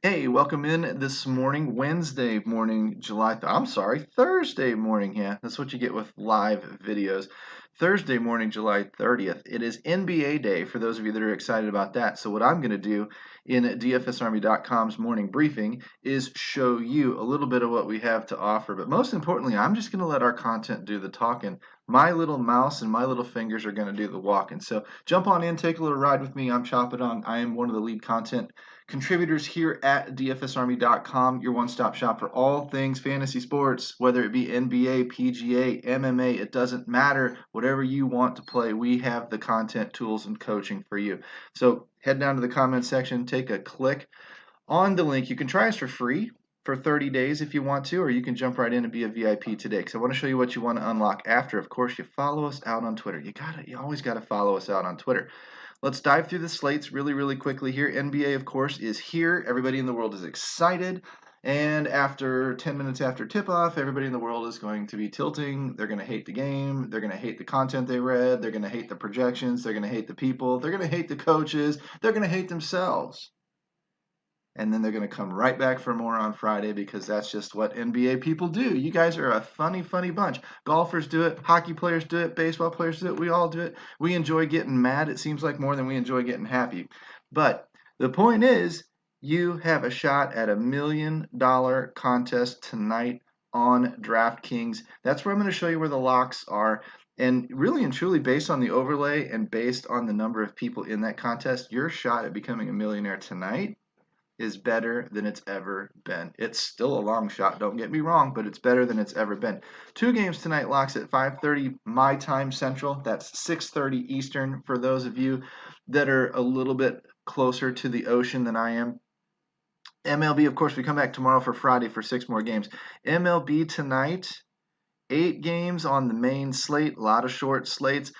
Hey, welcome in this morning, Wednesday morning, Thursday morning. Yeah, that's what you get with live videos. Thursday morning, July 30th. It is NBA Day for those of you that are excited about that. So, what I'm going to do in DFSArmy.com's morning briefing is show you a little bit of what we have to offer. But most importantly, I'm just going to let our content do the talking. My little mouse and my little fingers are going to do the walking. So, jump on in, take a little ride with me. I'm Chop It On. I am one of the lead content contributors here at DFSArmy.com, your one-stop shop for all things fantasy sports, whether it be NBA, PGA, MMA, it doesn't matter. Whatever you want to play, we have the content, tools, and coaching for you. So head down to the comment section, take a click on the link. You can try us for free for 30 days if you want to, or you can jump right in and be a VIP today, because I want to show you what you want to unlock after. Of course, you follow us out on Twitter. You always got to follow us out on Twitter. Let's dive through the slates really quickly here. NBA, of course, is here. Everybody in the world is excited. And after 10 minutes after tip-off, everybody in the world is going to be tilting. They're going to hate the game. They're going to hate the content they read. They're going to hate the projections. They're going to hate the people. They're going to hate the coaches. They're going to hate themselves. And then they're going to come right back for more on Friday because that's just what NBA people do. You guys are a funny bunch. Golfers do it, hockey players do it, baseball players do it, we all do it. We enjoy getting mad, it seems like, more than we enjoy getting happy. But the point is, you have a shot at $1 million contest tonight on DraftKings. That's where I'm going to show you where the locks are. And really and truly, based on the overlay and based on the number of people in that contest, your shot at becoming a millionaire tonight is better than it's ever been. It's still a long shot, don't get me wrong, but it's better than it's ever been. 2 games tonight, locks at 5:30 my time Central. That's 6:30 Eastern for those of you that are a little bit closer to the ocean than I am. MLB, of course, we come back tomorrow for Friday for 6 more games. MLB tonight, 8 games on the main slate, a lot of short slates.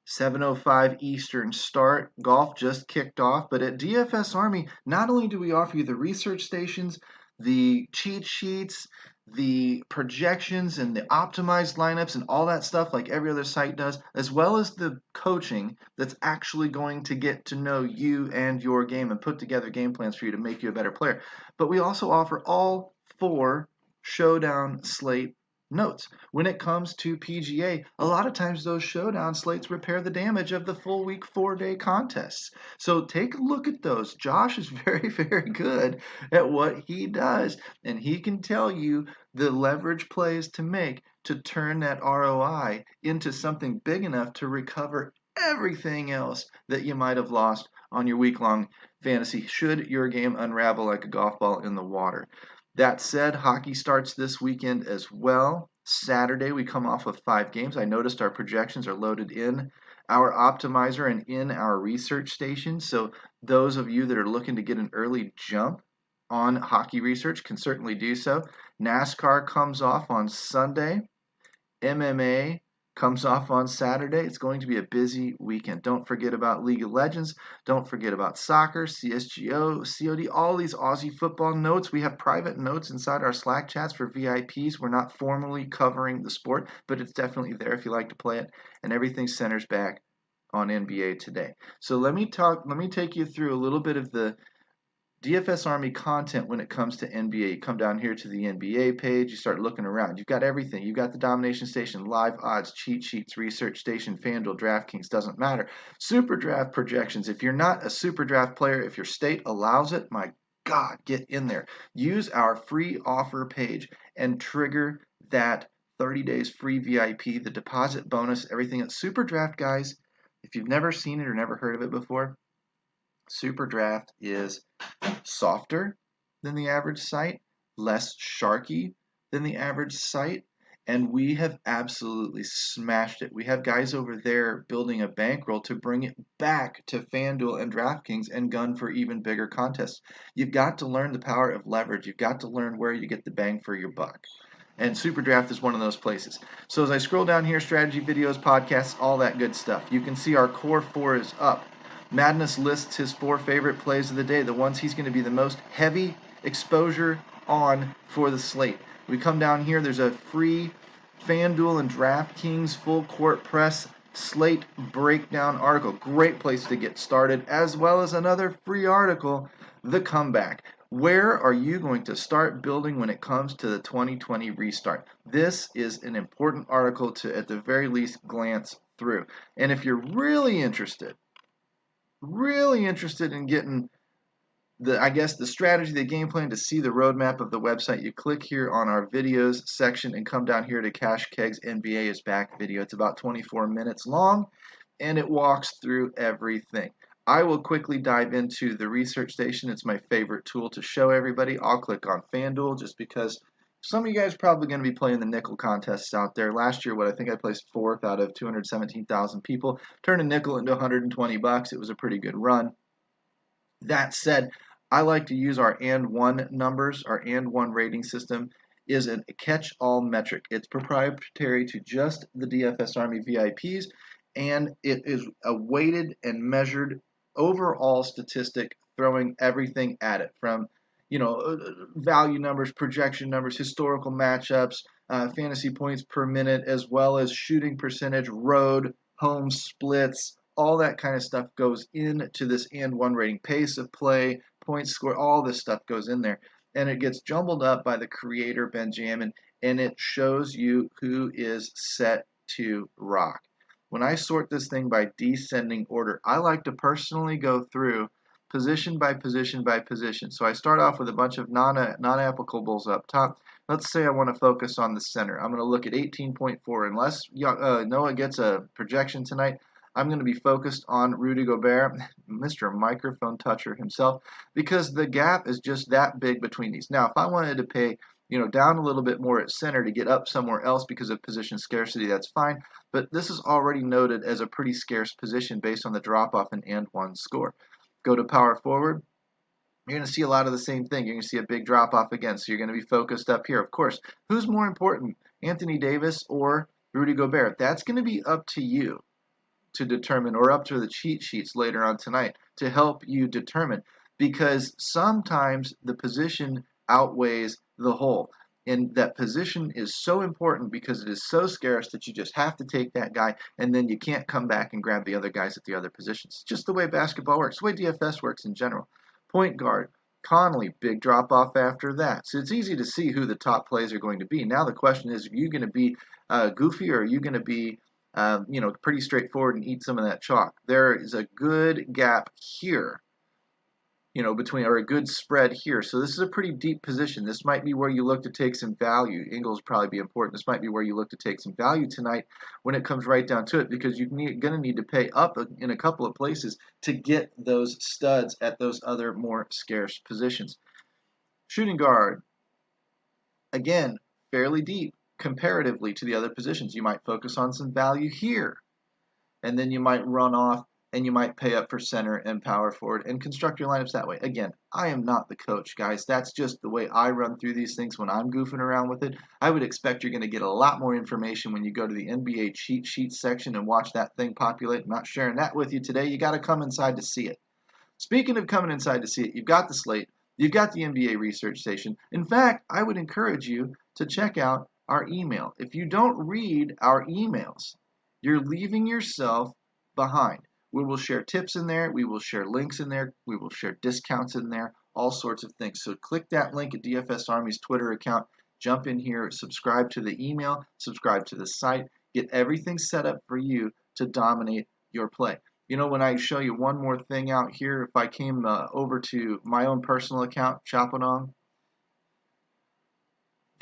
7:05 Eastern start. Golf just kicked off, but at DFS Army, not only do we offer you the research stations, the cheat sheets, the projections, and the optimized lineups, and all that stuff like every other site does, as well as the coaching that's actually going to get to know you and your game and put together game plans for you to make you a better player. But we also offer all 4 showdown slate notes. When it comes to PGA, a lot of times those showdown slates repair the damage of the full week 4-day contests. So take a look at those. Josh is very good at what he does, and he can tell you the leverage plays to make to turn that ROI into something big enough to recover everything else that you might have lost on your week-long fantasy should your game unravel like a golf ball in the water. That said, hockey starts this weekend as well. Saturday, we come off of 5 games. I noticed our projections are loaded in our optimizer and in our research station. So those of you that are looking to get an early jump on hockey research can certainly do so. NASCAR comes off on Sunday. MMA comes off on Saturday. It's going to be a busy weekend. Don't forget about League of Legends. Don't forget about soccer, CSGO, COD, all these Aussie football notes. We have private notes inside our Slack chats for VIPs. We're not formally covering the sport, but it's definitely there if you like to play it. And everything centers back on NBA today. So let me take you through a little bit of the DFS Army content when it comes to NBA. You come down here to the NBA page, you start looking around. You've got everything. You've got the domination station, live odds, cheat sheets, research station, FanDuel, DraftKings, doesn't matter. Super draft projections. If you're not a super draft player, if your state allows it, my God, get in there. Use our free offer page and trigger that 30 days free VIP, the deposit bonus, everything at Super Draft, guys. If you've never seen it or never heard of it before, Super Draft is softer than the average site, less sharky than the average site, and we have absolutely smashed it. We have guys over there building a bankroll to bring it back to FanDuel and DraftKings and gun for even bigger contests. You've got to learn the power of leverage. You've got to learn where you get the bang for your buck. And Super Draft is one of those places. So as I scroll down here, strategy videos, podcasts, all that good stuff, you can see our core 4 is up. Madness lists his 4 favorite plays of the day, the ones he's going to be the most heavy exposure on for the slate. We come down here, there's a free FanDuel and DraftKings full court press slate breakdown article. Great place to get started, as well as another free article, The Comeback. Where are you going to start building when it comes to the 2020 restart? This is an important article to, at the very least, glance through. And if you're really interested in getting the strategy, the game plan, to see the roadmap of the website, you click here on our videos section and come down here to Cash Kegs NBA is Back video. It's about 24 minutes long and it walks through everything. I will quickly dive into the research station. It's my favorite tool to show everybody. I'll click on FanDuel just because some of you guys are probably going to be playing the nickel contests out there. Last year, I think I placed fourth out of 217,000 people. Turned a nickel into 120 bucks. It was a pretty good run. That said, I like to use our and one numbers. Our and one rating system is a catch-all metric. It's proprietary to just the DFS Army VIPs, and it is a weighted and measured overall statistic, throwing everything at it from value numbers, projection numbers, historical matchups, fantasy points per minute, as well as shooting percentage, road, home splits. All that kind of stuff goes into this and one rating. Pace of play, points score, all this stuff goes in there. And it gets jumbled up by the creator, Benjamin, and it shows you who is set to rock. When I sort this thing by descending order, I like to personally go through position by position by position. So I start off with a bunch of non-applicables up top. Let's say I want to focus on the center. I'm going to look at 18.4. Unless Noah gets a projection tonight, I'm going to be focused on Rudy Gobert, Mr. Microphone Toucher himself, because the gap is just that big between these. Now, if I wanted to pay down a little bit more at center to get up somewhere else because of position scarcity, that's fine. But this is already noted as a pretty scarce position based on the drop-off in and one score. Go to power forward. You're going to see a lot of the same thing. You're going to see a big drop-off again. So you're going to be focused up here. Of course, who's more important, Anthony Davis or Rudy Gobert? That's going to be up to you to determine, or up to the cheat sheets later on tonight to help you determine, because sometimes the position outweighs the whole, and that position is so important because it is so scarce that you just have to take that guy, and then you can't come back and grab the other guys at the other positions. Just the way basketball works, the way DFS works in general. Point guard, Conley, big drop off after that. So it's easy to see who the top plays are going to be. Now the question is, are you going to be goofy, or are you going to be pretty straightforward and eat some of that chalk? There is a good gap here, or a good spread here. So this is a pretty deep position. This might be where you look to take some value. Ingles probably be important. This might be where you look to take some value tonight when it comes right down to it, because you're going to need to pay up in a couple of places to get those studs at those other more scarce positions. Shooting guard, again, fairly deep comparatively to the other positions. You might focus on some value here, and then you might run off and you might pay up for center and power forward and construct your lineups that way. Again, I am not the coach, guys. That's just the way I run through these things when I'm goofing around with it. I would expect you're going to get a lot more information when you go to the NBA cheat sheet section and watch that thing populate. I'm not sharing that with you today. You got to come inside to see it. Speaking of coming inside to see it, you've got the slate, you've got the NBA research station. In fact, I would encourage you to check out our email. If you don't read our emails, you're leaving yourself behind. We will share tips in there, we will share links in there, we will share discounts in there, all sorts of things. So click that link at DFS Army's Twitter account, jump in here, subscribe to the email, subscribe to the site, get everything set up for you to dominate your play. When I show you one more thing out here, if I came over to my own personal account, Chapadong,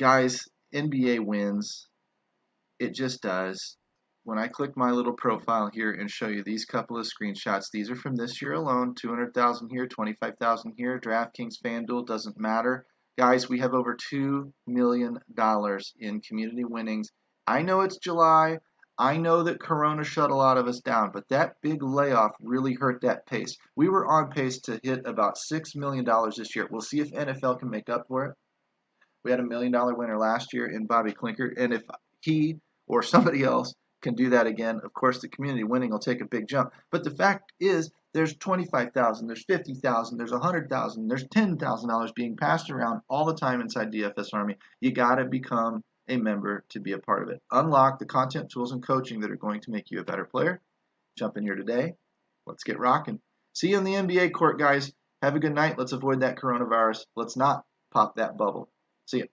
guys, NBA wins. It just does. When I click my little profile here and show you these couple of screenshots, these are from this year alone, 200,000 here, 25,000 here, DraftKings, FanDuel, doesn't matter. Guys, we have over $2 million in community winnings. I know it's July. I know that Corona shut a lot of us down, but that big layoff really hurt that pace. We were on pace to hit about $6 million this year. We'll see if NFL can make up for it. We had $1 million winner last year in Bobby Clinker, and if he or somebody else can do that again, of course the community winning will take a big jump. But the fact is, there's 25,000, there's 50,000, there's 100,000, there's $10,000 being passed around all the time inside DFS Army. You got to become a member to be a part of it. Unlock the content, tools, and coaching that are going to make you a better player. Jump in here today. Let's get rocking. See you on the NBA court, guys. Have a good night. Let's avoid that coronavirus. Let's not pop that bubble. See you.